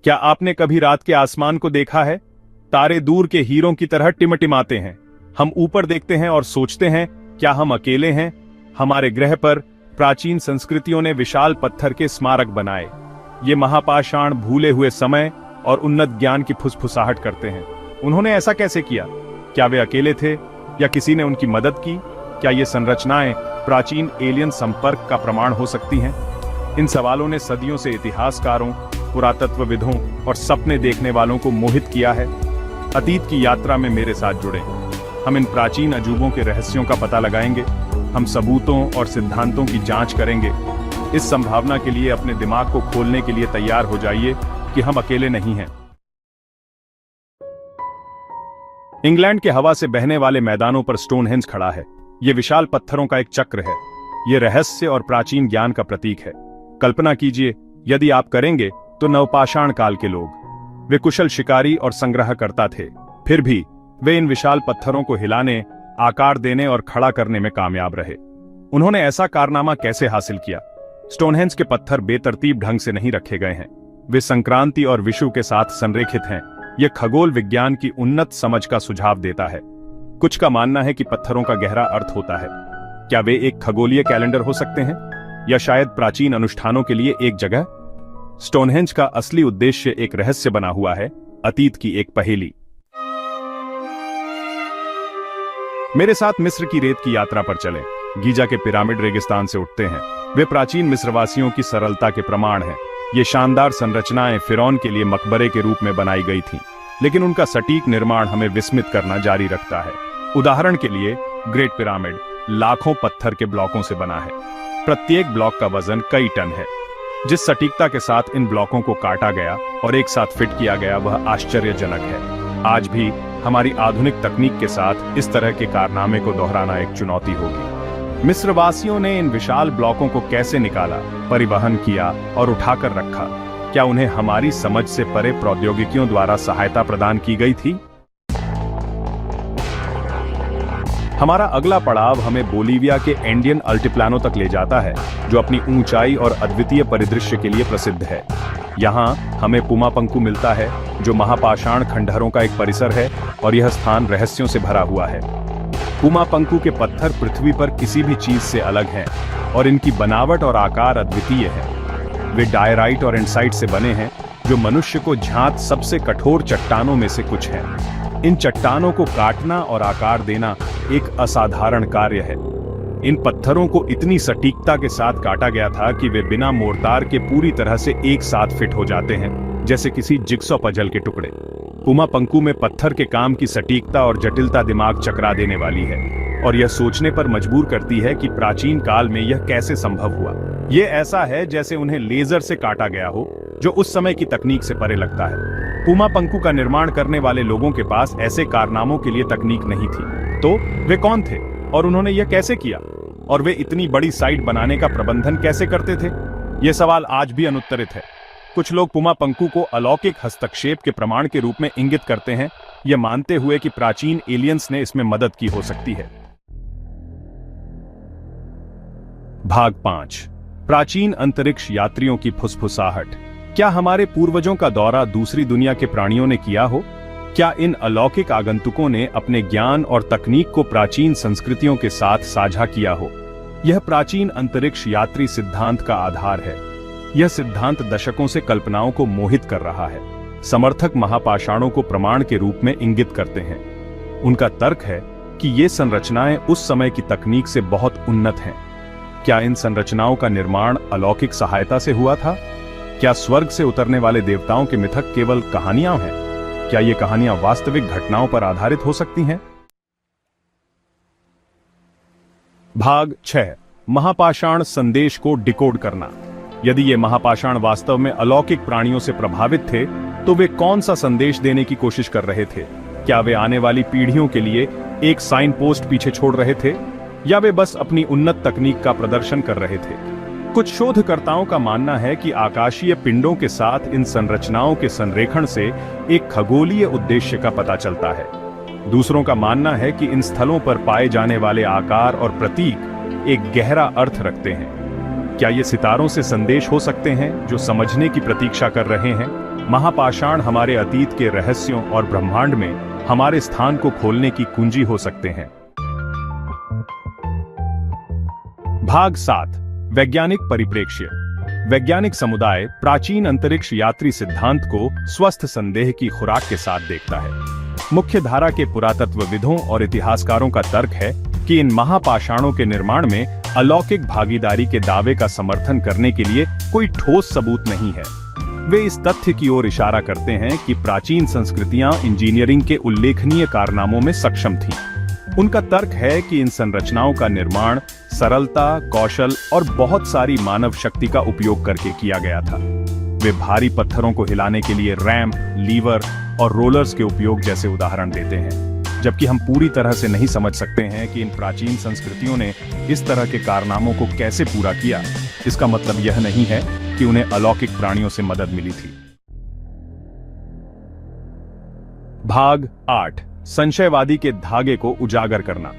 क्या आपने कभी रात के आसमान को देखा है? तारे दूर के हीरों की तरह टिमटिमाते हैं। हम ऊपर देखते हैं और सोचते हैं, क्या हम अकेले हैं? हमारे ग्रह पर प्राचीन संस्कृतियों ने विशाल पत्थर के स्मारक बनाए। ये महापाषाण भूले हुए समय और उन्नत ज्ञान की फुसफुसाहट करते हैं। उन्होंने ऐसा कैसे किया? क्या वे अकेले थे या किसी ने उनकी मदद की? क्या ये संरचनाएं प्राचीन एलियन संपर्क का प्रमाण हो सकती हैं? इन सवालों ने सदियों से इतिहासकारों, पुरातत्वविदों और सपने देखने वालों को मोहित किया है। अतीत की यात्रा में मेरे साथ जुड़े। हम इन प्राचीन अजूबों के रहस्यों का पता लगाएंगे। हम सबूतों और सिद्धांतों की जांच करेंगे। इस संभावना के लिए अपने दिमाग को खोलने के लिए तैयार हो जाइए कि हम अकेले नहीं हैं। इंग्लैंड के हवा से बहने वाले मैदानों पर स्टोनहेंज खड़ा है। यह विशाल पत्थरों का एक चक्र है। यह रहस्य और प्राचीन ज्ञान का प्रतीक है। कल्पना कीजिए, यदि आप करेंगे तो नवपाषाण काल के लोग, वे कुशल शिकारी और संग्रहकर्ता थे। फिर भी वे इन विशाल पत्थरों को हिलाने, आकार देने और खड़ा करने में कामयाब रहे। उन्होंने ऐसा कारनामा कैसे हासिल किया? स्टोनहेंज के पत्थर बेतरतीब ढंग से नहीं रखे गए हैं। वे संक्रांति और विषु के साथ संरेखित हैं। यह खगोल विज्ञान की उन्नत समझ का सुझाव देता है। कुछ का मानना है कि पत्थरों का गहरा अर्थ होता है। क्या वे एक खगोलीय कैलेंडर हो सकते हैं, या शायद प्राचीन अनुष्ठानों के लिए एक जगह? स्टोनहेंज का असली उद्देश्य एक रहस्य बना हुआ है, अतीत की एक पहेली। मेरे साथ मिस्र की रेत की यात्रा पर चलें। गीजा के पिरामिड रेगिस्तान से उठते हैं। वे प्राचीन मिस्रवासियों की सरलता के प्रमाण हैं। ये शानदार संरचनाएं फिरौन के लिए मकबरे के रूप में बनाई गई थीं, लेकिन उनका सटीक निर्माण हमें विस्मित करना जारी रखता है। उदाहरण के लिए ग्रेट पिरामिड लाखों पत्थर के ब्लॉकों से बना है। प्रत्येक ब्लॉक का वजन कई टन है। जिस सटीकता के साथ इन ब्लॉकों को काटा गया और एक साथ फिट किया गया, वह आश्चर्यजनक है। आज भी हमारी आधुनिक तकनीक के साथ इस तरह के कारनामे को दोहराना एक चुनौती होगी। मिस्रवासियों ने इन विशाल ब्लॉकों को कैसे निकाला, परिवहन किया और उठाकर रखा? क्या उन्हें हमारी समझ से परे प्रौद्योगिकियों द्वारा सहायता प्रदान की गई थी? हमारा अगला पड़ाव हमें बोलीविया के एंडियन अल्टिप्लानो तक ले जाता है, जो अपनी ऊंचाई और अद्वितीय परिदृश्य के लिए प्रसिद्ध है। यहाँ हमें पुमापंकु मिलता है, जो महापाषाण खंडहरों का एक परिसर है, और यह स्थान रहस्यों से भरा हुआ है। पुमापंकु के पत्थर पृथ्वी पर किसी भी चीज से अलग हैं, और इनकी बनावट और आकार अद्वितीय है। वे डायराइट और एंसाइट से बने हैं, जो मनुष्य को ज्ञात सबसे कठोर चट्टानों में से कुछ हैं। इन चट्टानों को काटना और आकार देना एक असाधारण कार्य है। इन पत्थरों को इतनी सटीकता के साथ काटा गया था कि वे बिना मोर्टार के पूरी तरह से एक साथ फिट हो जाते हैं, जैसे किसी जिग्सॉ पजल के टुकड़े। पुमापंकु में पत्थर के काम की सटीकता और जटिलता दिमाग चकरा देने वाली है, और यह सोचने पर मजबूर करती है कि प्राचीन काल में यह कैसे संभव हुआ। यह ऐसा है जैसे उन्हें लेजर से काटा गया हो, जो उस समय की तकनीक से परे लगता है। पुमापंकु का निर्माण करने वाले लोगों के पास ऐसे कारनामों के लिए तकनीक नहीं थी। तो वे कौन थे और उन्होंने यह कैसे किया? और वे इतनी बड़ी साइट बनाने का प्रबंधन कैसे करते थे? यह सवाल आज भी अनुत्तरित है। कुछ लोग पुमापंकु को अलौकिक हस्तक्षेप के प्रमाण के रूप में इंगित करते हैं, यह मानते हुए कि प्राचीन एलियंस ने इसमें मदद की हो सकती है। भाग 5, प्राचीन अंतरिक्ष यात्रियों की फुसफुसाहट। क्या हमारे पूर्वजों का दौरा दूसरी दुनिया के प्राणियों ने किया हो? क्या इन अलौकिक आगंतुकों ने अपने ज्ञान और तकनीक को प्राचीन संस्कृतियों के साथ साझा किया हो? यह प्राचीन अंतरिक्ष यात्री सिद्धांत का आधार है। यह सिद्धांत दशकों से कल्पनाओं को मोहित कर रहा है। समर्थक महापाषाणों को प्रमाण के रूप में इंगित करते हैं। उनका तर्क है कि ये संरचनाएं उस समय की तकनीक से बहुत उन्नत हैं। क्या इन संरचनाओं का निर्माण अलौकिक सहायता से हुआ था? क्या स्वर्ग से उतरने वाले देवताओं के मिथक केवल कहानियां हैं? क्या ये कहानियां वास्तविक घटनाओं पर आधारित हो सकती हैं? भाग 6, महापाषाण संदेश को डिकोड करना। यदि ये महापाषाण वास्तव में अलौकिक प्राणियों से प्रभावित थे, तो वे कौन सा संदेश देने की कोशिश कर रहे थे? क्या वे आने वाली पीढ़ियों के लिए एक साइन पोस्ट पीछे छोड़ रहे थे, या वे बस अपनी उन्नत तकनीक का प्रदर्शन कर रहे थे? कुछ शोधकर्ताओं का मानना है कि आकाशीय पिंडों के साथ इन संरचनाओं के संरेखण से एक खगोलीय उद्देश्य का पता चलता है। दूसरों का मानना है कि इन स्थलों पर पाए जाने वाले आकार और प्रतीक एक गहरा अर्थ रखते हैं। क्या ये सितारों से संदेश हो सकते हैं जो समझने की प्रतीक्षा कर रहे हैं? महापाषाण हमारे अतीत के रहस्यों और ब्रह्मांड में हमारे स्थान को खोलने की कुंजी हो सकते हैं। भाग 7, वैज्ञानिक परिप्रेक्ष्य। वैज्ञानिक समुदाय प्राचीन अंतरिक्ष यात्री सिद्धांत को स्वस्थ संदेह की खुराक के साथ देखता है। मुख्य धारा के पुरातत्वविदों और इतिहासकारों का तर्क है कि इन महापाषाणों के निर्माण में अलौकिक भागीदारी के दावे का समर्थन करने के लिए कोई ठोस सबूत नहीं है। वे इस तथ्य की ओर इशारा करते हैं कि प्राचीन संस्कृतियां इंजीनियरिंग के उल्लेखनीय कारनामों में सक्षम थीं। उनका तर्क है कि इन संरचनाओं का निर्माण सरलता, कौशल और बहुत सारी मानव शक्ति का उपयोग करके किया गया था। वे भारी पत्थरों को हिलाने के लिए रैंप, लीवर और रोलर्स के उपयोग जैसे उदाहरण देते हैं। जबकि हम पूरी तरह से नहीं समझ सकते हैं कि इन प्राचीन संस्कृतियों ने इस तरह के कारनामों को कैसे पूरा किया। इसका मतलब यह नहीं है कि उन्हें अलौकिक प्राणियों से मदद मिली थी। भाग 8, संशयवादी के धागे को उजागर करना।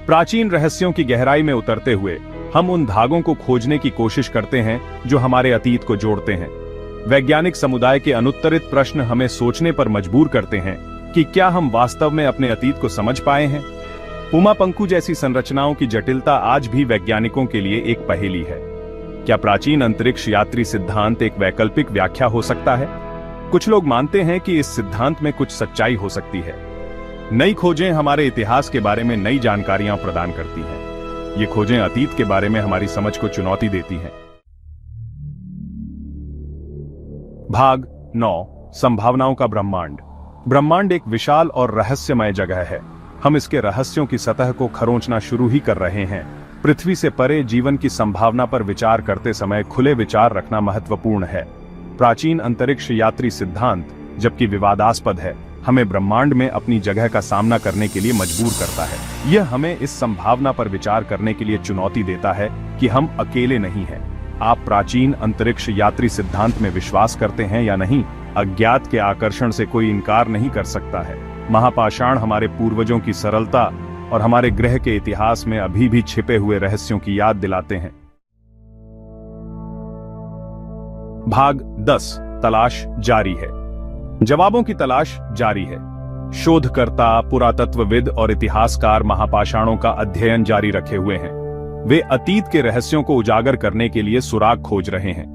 प्राचीन रहस्यों की गहराई में उतरते हुए हम उन धागों को खोजने की कोशिश करते हैं जो हमारे अतीत को जोड़ते हैं। वैज्ञानिक समुदाय के अनुत्तरित प्रश्न हमें सोचने पर मजबूर करते हैं कि क्या हम वास्तव में अपने अतीत को समझ पाए हैं। पुमा पंकु जैसी संरचनाओं की जटिलता आज भी वैज्ञानिकों के लिए एक पहेली है। क्या प्राचीन अंतरिक्ष यात्री सिद्धांत एक वैकल्पिक व्याख्या हो सकता है? कुछ लोग मानते हैं कि इस सिद्धांत में कुछ सच्चाई हो सकती है। नई खोजें हमारे इतिहास के बारे में नई जानकारियां प्रदान करती हैं। ये खोजें अतीत के बारे में हमारी समझ को चुनौती देती हैं। भाग 9, संभावनाओं का ब्रह्मांड। ब्रह्मांड एक विशाल और रहस्यमय जगह है। हम इसके रहस्यों की सतह को खरोंचना शुरू ही कर रहे हैं। पृथ्वी से परे जीवन की संभावना पर विचार करते समय खुले विचार रखना महत्वपूर्ण है। प्राचीन अंतरिक्ष यात्री सिद्धांत, जबकि विवादास्पद है, हमें ब्रह्मांड में अपनी जगह का सामना करने के लिए मजबूर करता है। यह हमें इस संभावना पर विचार करने के लिए चुनौती देता है कि हम अकेले नहीं हैं। आप प्राचीन अंतरिक्ष यात्री सिद्धांत में विश्वास करते हैं या नहीं? अज्ञात के आकर्षण से कोई इनकार नहीं कर सकता है। महापाषाण हमारे पूर्वजों की सरलता और हमारे ग्रह के इतिहास में अभी भी छिपे हुए रहस्यों की याद दिलाते हैं। भाग 10, तलाश जारी है। जवाबों की तलाश जारी है। शोधकर्ता, पुरातत्वविद और इतिहासकार महापाषाणों का अध्ययन जारी रखे हुए हैं। वे अतीत के रहस्यों को उजागर करने के लिए सुराग खोज रहे हैं।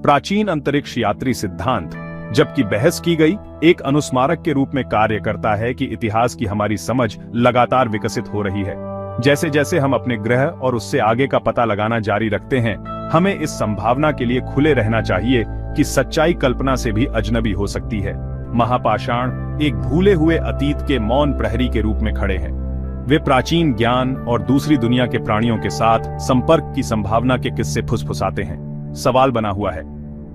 प्राचीन अंतरिक्ष यात्री सिद्धांत, जबकि बहस की गई, एक अनुस्मारक के रूप में कार्य करता है कि इतिहास की हमारी समझ लगातार विकसित हो रही है। जैसे जैसे हम अपने ग्रह और उससे आगे का पता लगाना जारी रखते हैं, हमें इस संभावना के लिए खुले रहना चाहिए कि सच्चाई कल्पना से भी अजनबी हो सकती है। महापाषाण एक भूले हुए अतीत के मौन प्रहरी के रूप में खड़े हैं। वे प्राचीन ज्ञान और दूसरी दुनिया के प्राणियों के साथ संपर्क की संभावना के किस्से फुसफुसाते हैं। सवाल बना हुआ है,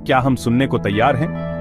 क्या हम सुनने को तैयार हैं?